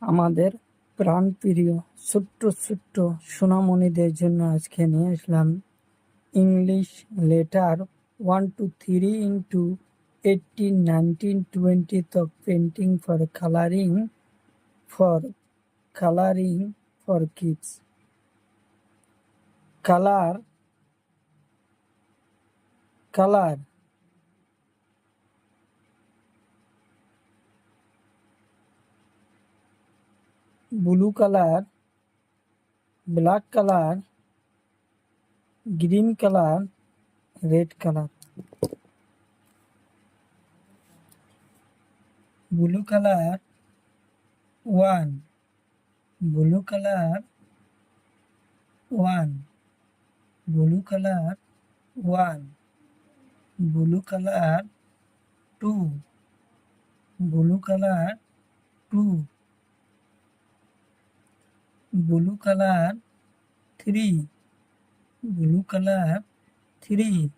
আমাদের প্রাণপ্রিয় ছোট্ট ছোট্ট সোনামণিদের জন্য আজকে নিয়ে আসলাম English letter 1 to 3 into 18, 19, 20 of painting for coloring for kids. Color blue color, black color, green color, red color. Blue color 1, blue color 1, blue color 1, blue color 2, blue color 2, blue color 3, blue color 3,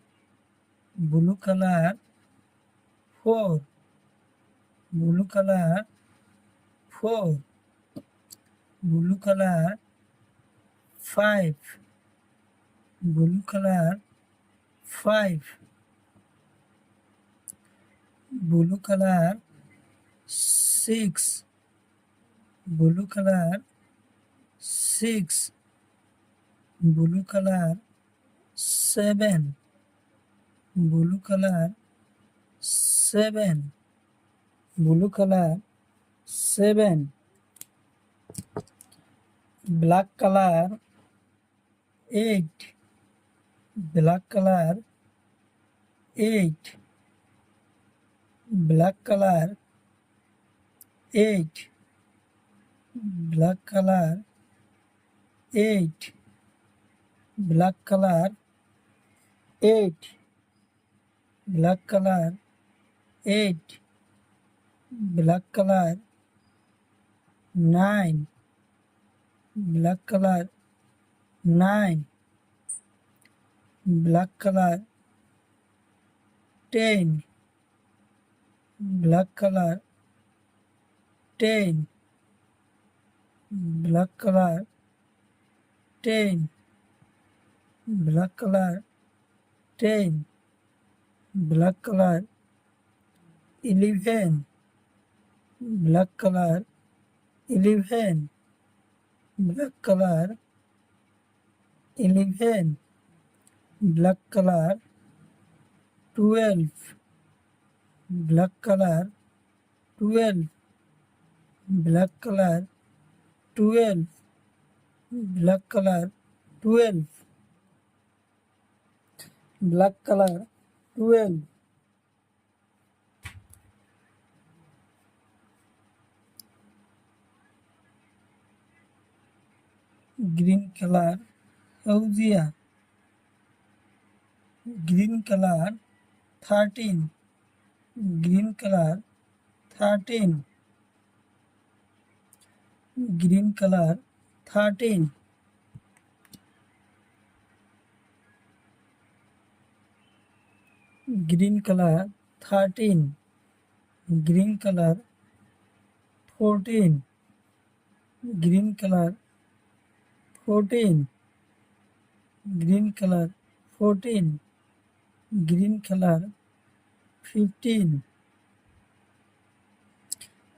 blue color 4, blue color 4, blue color 5, blue color 5, blue color 6, blue color 6, blue color 7, blue color 7, blue color 7, black color 8, black color 8, black color 8, black color 8, black color 8, black color 8, black color 9, black color 9, black color 10, black color 10, black color 10, black color 10, black color 11, black color 11, black color 11, black color 12, black color 12, black color 12, black color 12, black color 12, green color সেউজিয়া, green color 13, green color 13, green color 13, green color 13, green color 14, green color 14, green color 14, green color 15,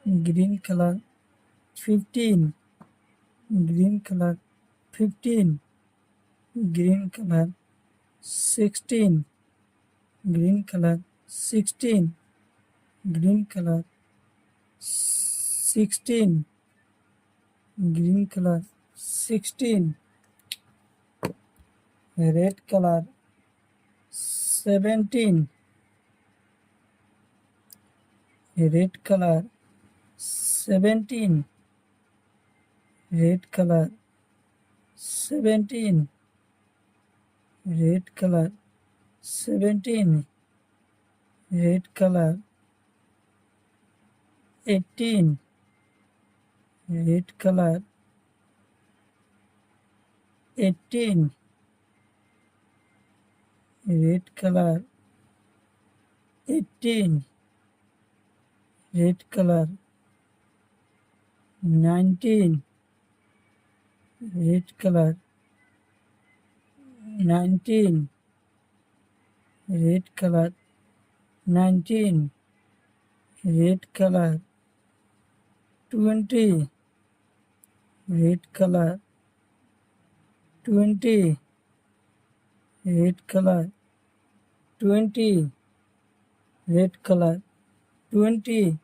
green color 15, green color 15, green color 16, green color 16, green color 16, green color 16, red color 17, red color 17, red color 17, red color 17, red color 18, red color 18, red color 18, red color 19, red color, 19, red color, 19, red color, 20, red color, 20, red color, 20, red color, 20,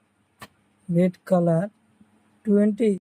red color, 20.